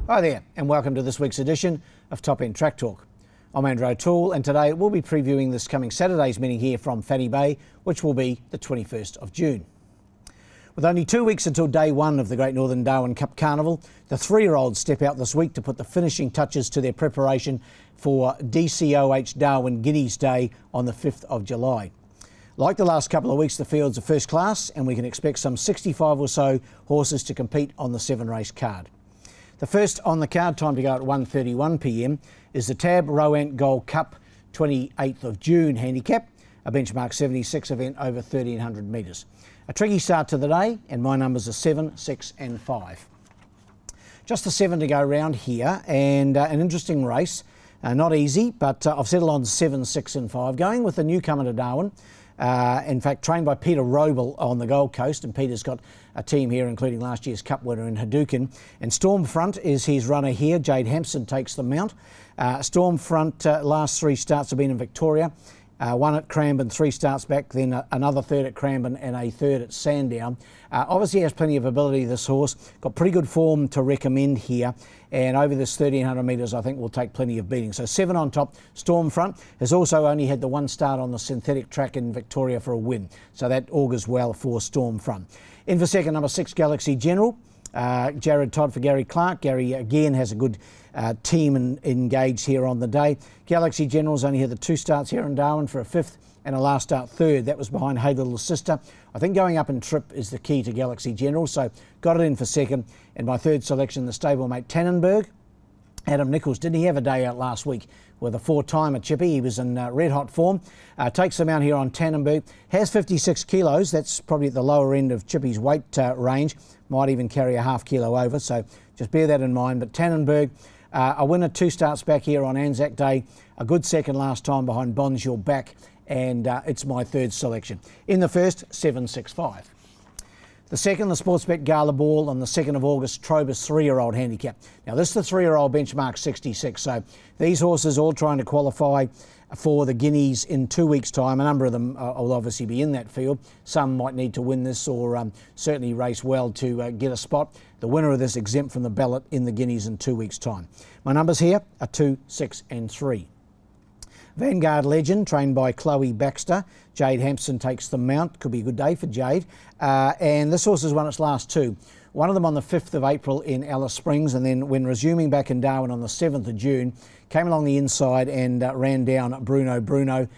Hi there, and welcome to this week's edition of Top End Track Talk. I'm Andrew O'Toole, and today we'll be previewing this coming Saturday's meeting here from Fanny Bay, which will be the 21st of June. With only 2 weeks until day one of the Great Northern Darwin Cup Carnival, the three-year-olds step out this week to put the finishing touches to their preparation for DCOH Darwin Guineas Day on the 5th of July. Like the last couple of weeks, the fields are first class, and we can expect some 65 or so horses to compete on the 7-race card. The first on the card, time to go at 1:31 p.m, is the Tab Rowant Gold Cup 28th of June handicap, a benchmark 76 event over 1,300 metres. A tricky start to the day, and my numbers are 7, 6 and 5. Just the 7 to go round here, and an interesting race. Not easy, but I've settled on 7, 6 and 5, going with the newcomer to Darwin. In fact, trained by Peter Roble on the Gold Coast, and Peter's got a team here including last year's Cup winner in Hadouken. And Stormfront is his runner here. Jade Hampson takes the mount. Stormfront last 3 starts have been in Victoria. One at Cranbourne, 3 starts back, then another third at Cranbourne and a third at Sandown. Obviously has plenty of ability, this horse. Got pretty good form to recommend here. And over this 1,300 metres, I think will take plenty of beating. So 7 on top. Stormfront has also only had the 1 start on the synthetic track in Victoria for a win. So that augurs well for Stormfront. In for second, number 6, Galaxy General. Jared Todd for Gary Clark. Gary again has a good team engaged here on the day. Galaxy General's only had the 2 starts here in Darwin for a 5th and a last start 3rd. That was behind Hey Little Sister. I think going up in trip is the key to Galaxy General, so got it in for second. And my 3rd selection, the stablemate Tannenberg. Adam Nichols, didn't he have a day out last week with a 4-timer chippy? He was in red hot form. Takes him out here on Tannenberg. Has 56 kilos. That's probably at the lower end of Chippy's weight range. Might even carry a half kilo over, so just bear that in mind. But Tannenberg, a winner 2 starts back here on Anzac Day. A good second last time behind Bonds Your Back, and it's my 3rd selection. In the first, 7, 6, 5. The second, the Sportsbet Gala Ball on the 2nd of August, Trobus 3-year-old handicap. Now this is the 3-year-old benchmark 66, so these horses all trying to qualify for the Guineas in 2 weeks' time. A number of them will obviously be in that field. Some might need to win this or certainly race well to get a spot. The winner of this exempt from the ballot in the Guineas in 2 weeks' time. My numbers here are 2, 6 and 3. Vanguard Legend, trained by Chloe Baxter. Jade Hampson takes the mount. Could be a good day for Jade. And this horse has won its last 2. One of them on the 5th of April in Alice Springs, and then when resuming back in Darwin on the 7th of June, came along the inside and ran down Bruno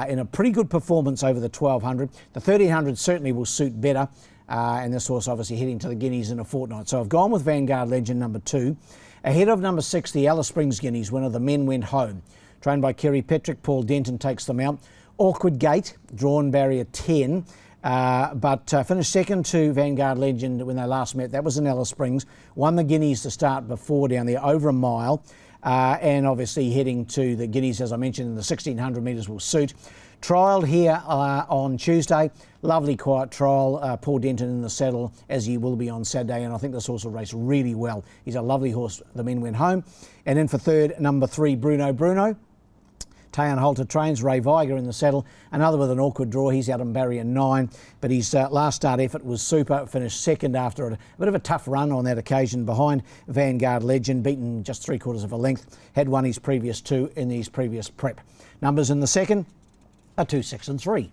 in a pretty good performance over the 1200. The 1300 certainly will suit better, and this horse obviously heading to the Guineas in a fortnight. So I've gone with Vanguard Legend number 2. Ahead of number 6, the Alice Springs Guineas winner, the Men Went Home. Trained by Kerry Petrick, Paul Denton takes the mount. Awkward Gate, drawn barrier 10, but finished second to Vanguard Legend when they last met. That was in Alice Springs. Won the Guineas to start before down there, over a mile. And obviously heading to the Guineas, as I mentioned, in the 1,600 metres will suit. Trialled here on Tuesday. Lovely quiet trial. Paul Denton in the saddle, as he will be on Saturday, and I think this horse will race really well. He's a lovely horse. The Men Went Home. And in for 3rd, number 3, Bruno. Tayan Holter trains, Ray Viger in the saddle. Another with an awkward draw. He's out on barrier 9, but his last start effort was super. Finished second after a bit of a tough run on that occasion behind Vanguard Legend, beaten just 3/4 of a length. Had won his previous 2 in his previous prep. Numbers in the second are 2, 6 and 3.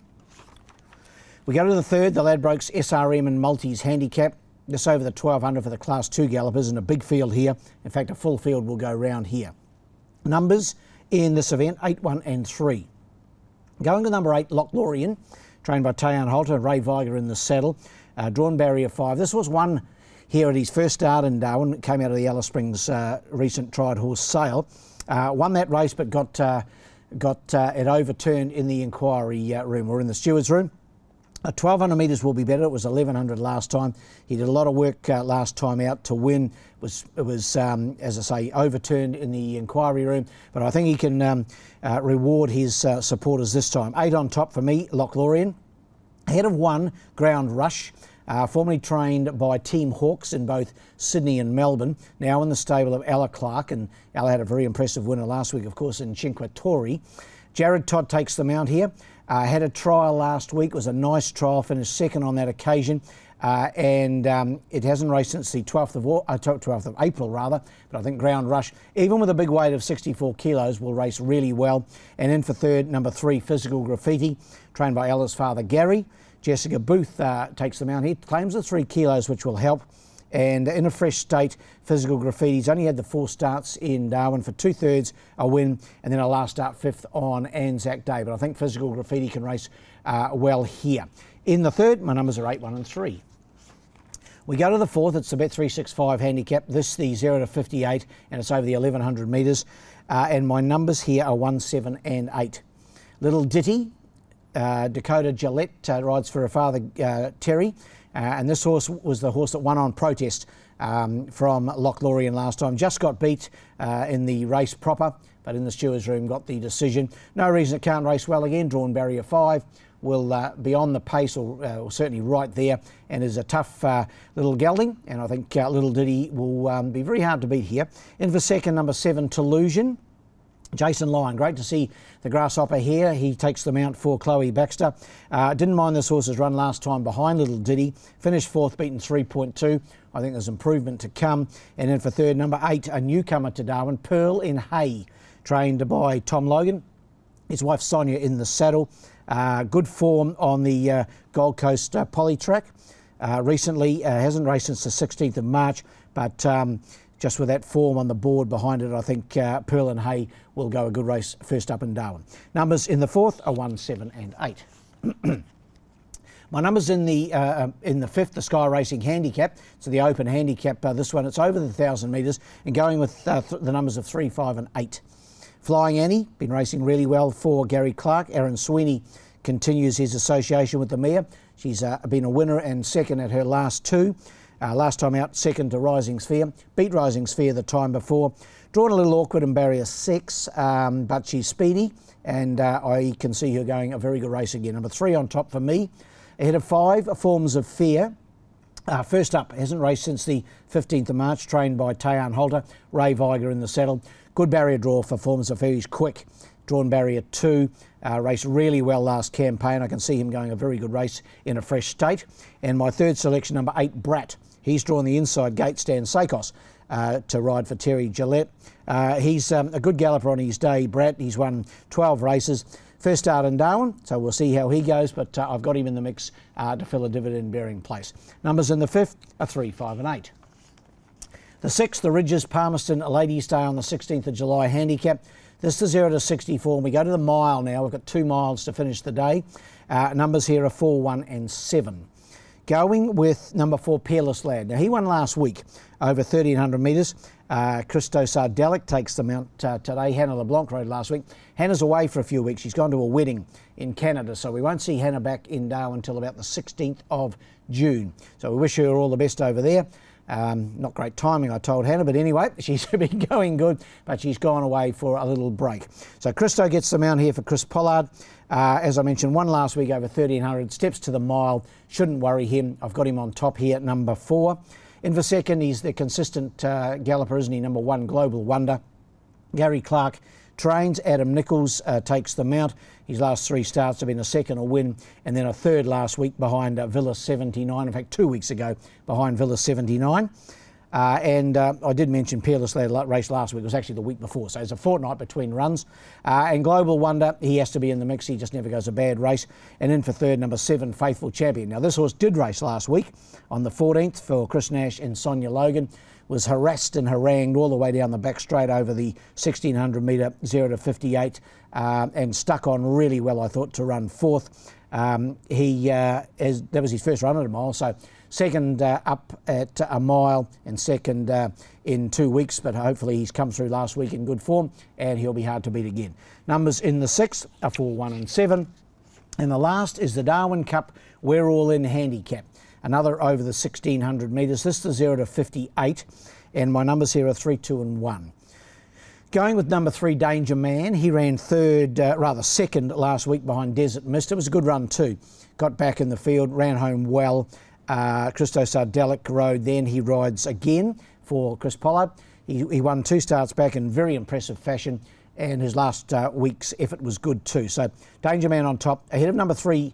We go to the 3rd, the Ladbrokes SRM and Multis handicap. Just over the 1200 for the Class 2 gallopers, and a big field here. In fact, a full field will go round here. Numbers in this event, 8, 1 and 3. Going to number 8, Lochlorien, trained by Tayan Holter, Ray Viger in the saddle. Drawn barrier 5. This was one here at his first start in Darwin. It came out of the Alice Springs recent tried horse sale. Won that race, but got it overturned in the inquiry room, or in the steward's room. 1,200 metres will be better. It was 1,100 last time. He did a lot of work last time out to win. It was as I say, overturned in the inquiry room. But I think he can reward his supporters this time. 8 on top for me, Lochlorien. Ahead of 1, Ground Rush. Formerly trained by Team Hawks in both Sydney and Melbourne. Now in the stable of Ella Clark. And Ella had a very impressive winner last week, of course, in Cinque Torre. Jared Todd takes the mount here. Had a trial last week. It was a nice trial, finished second on that occasion. and it hasn't raced since the 12th of April rather, but I think Ground Rush, even with a big weight of 64 kilos, will race really well. And in for third, number 3, Physical Graffiti, trained by Ella's father Gary. Jessica Booth takes the mount here, claims the 3 kilos, which will help. And in a fresh state, Physical Graffiti's only had the 4 starts in Darwin for 2/3 a win, and then a last start 5th on Anzac Day. But I think Physical Graffiti can race well here. In the third, my numbers are 8, 1 and 3. We go to the fourth. It's the Bet365 handicap. This the 0 to 58, and it's over the 1100 metres. And my numbers here are 1, 7 and 8. Little Ditty, Dakota Gillette rides for her father Terry. And this horse was the horse that won on protest from Loch Lorien last time. Just got beat in the race proper, but in the stewards' room got the decision. No reason it can't race well again. Drawn barrier 5 will be on the pace, or certainly right there, and is a tough little gelding. And I think Little Ditty will be very hard to beat here. In for second, number 7, Tolusion. Jason Lyon, great to see the grasshopper here. He takes the mount for Chloe Baxter. Didn't mind this horse's run last time behind Little Ditty. Finished 4th, beaten 3.2. I think there's improvement to come. And then for third, number 8, a newcomer to Darwin, Pearl in Hay, trained by Tom Logan. His wife Sonia in the saddle. Good form on the Gold Coast poly track. Recently hasn't raced since the 16th of March, but just with that form on the board behind it, I think Pearl and Hay will go a good race first up in Darwin. Numbers in the fourth are 1, 7 and 8. My numbers in the fifth, the Sky Racing Handicap. So the open handicap, this one, it's over the 1,000 metres, and going with the numbers of 3, 5 and 8. Flying Annie, been racing really well for Gary Clark. Aaron Sweeney continues his association with the mare. She's been a winner and second at her last 2. Last time out, second to Rising Sphere. Beat Rising Sphere the time before. Drawn a little awkward in barrier 6, but she's speedy, and I can see her going a very good race again. Number 3 on top for me. Ahead of 5, Forms of Fear. First up, hasn't raced since the 15th of March, trained by Tayan Holter. Ray Viger in the saddle. Good barrier draw for Forms of Fear. He's quick. Drawn barrier 2. Raced really well last campaign. I can see him going a very good race in a fresh state. And my third selection, number 8, Brat. He's drawn the inside gate, Stan Sakos, to ride for Terry Gillette. He's a good galloper on his day, Brat. He's won 12 races. First start in Darwin, so we'll see how he goes, but I've got him in the mix to fill a dividend-bearing place. Numbers in the fifth are 3, 5 and 8. The sixth, the Ridges Palmerston Ladies' Day on the 16th of July handicap. This is 0 to 64, and we go to the mile now. We've got 2 miles to finish the day. Numbers here are 4, 1 and 7. Going with number 4, Peerless Lad. Now, he won last week over 1,300 metres. Christo Sardelic takes the mount today. Hannah LeBlanc rode last week. Hannah's away for a few weeks. She's gone to a wedding in Canada, so we won't see Hannah back in Darwin until about the 16th of June. So we wish her all the best over there. Not great timing, I told Hannah, but anyway, she's been going good, but she's gone away for a little break. So Christo gets the mount here for Chris Pollard. As I mentioned, won last week over 1,300, steps to the mile, shouldn't worry him. I've got him on top here at number 4. In for second, he's the consistent galloper, isn't he? Number 1, Global Wonder. Gary Clark trains. Adam Nichols takes the mount. His last 3 starts have been a second, a win, and then a third last week behind Villa 79. In fact, 2 weeks ago behind Villa 79. And I did mention Peerless Lad race last week. It was actually the week before, so it's a fortnight between runs. And Global Wonder, he has to be in the mix. He just never goes a bad race. And in for third, number 7, Faithful Champion. Now, this horse did race last week on the 14th for Chris Nash and Sonia Logan. Was harassed and harangued all the way down the back straight over the 1,600 metre 0 to 58 and stuck on really well, I thought, to run 4th. That was his first run at a mile, so second up at a mile and second in 2 weeks, but hopefully he's come through last week in good form and he'll be hard to beat again. Numbers in the 6th are 4, 1 and 7. And the last is the Darwin Cup We're All In handicap. Another over the 1,600 metres. This is the 0 to 58, and my numbers here are 3, 2 and 1. Going with number 3, Danger Man. He ran second last week behind Desert Mist. It was a good run too. Got back in the field, ran home well. Christo Sardelic rode then. He rides again for Chris Pollard. He won 2 starts back in very impressive fashion, and his last week's effort was good too. So Danger Man on top, ahead of number 2,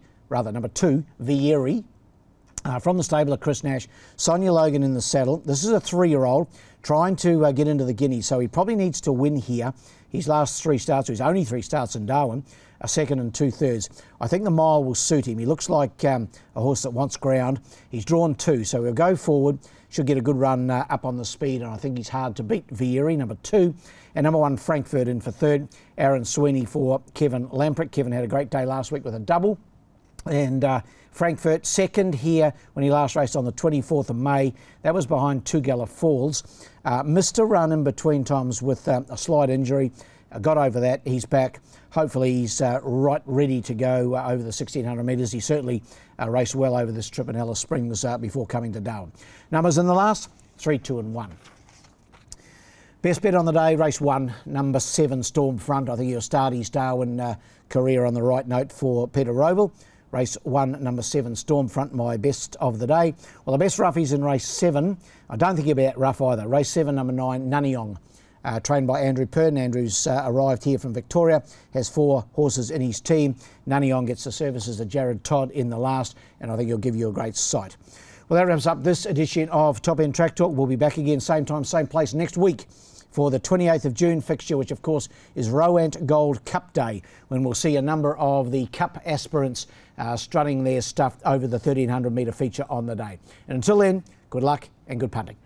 Vieri. From the stable of Chris Nash, Sonia Logan in the saddle. This is a 3-year-old trying to get into the Guineas, so he probably needs to win here. His last 3 starts, his only 3 starts in Darwin, a 2nd and 2/3. I think the mile will suit him. He looks like a horse that wants ground. He's drawn 2, so he'll go forward. Should get a good run up on the speed, and I think he's hard to beat. Vieri, number 2, and number 1, Frankfurt in for 3rd. Aaron Sweeney for Kevin Lamprick. Kevin had a great day last week with a double. And Frankfurt 2nd here when he last raced on the 24th of May. That was behind Two Gala Falls. Missed a run in between times with a slight injury. Got over that. He's back. Hopefully he's right ready to go over the 1600 metres. He certainly raced well over this trip in Alice Springs before coming to Darwin. Numbers in the last, 3, 2 and 1. Best bet on the day, race 1, number 7, Stormfront. I think he'll start his Darwin career on the right note for Peter Roble. Race 1, number 7, Stormfront, my best of the day. Well, the best roughies in race 7, I don't think he'll be that rough either. Race 7, number 9, Nuniong, trained by Andrew Purden. Andrew's arrived here from Victoria, has 4 horses in his team. Nuniong gets the services of Jared Todd in the last, and I think he'll give you a great sight. Well, that wraps up this edition of Top End Track Talk. We'll be back again, same time, same place next week for the 28th of June fixture, which of course is Rowant Gold Cup Day, when we'll see a number of the Cup aspirants strutting their stuff over the 1300 metre feature on the day. And until then, good luck and good punting.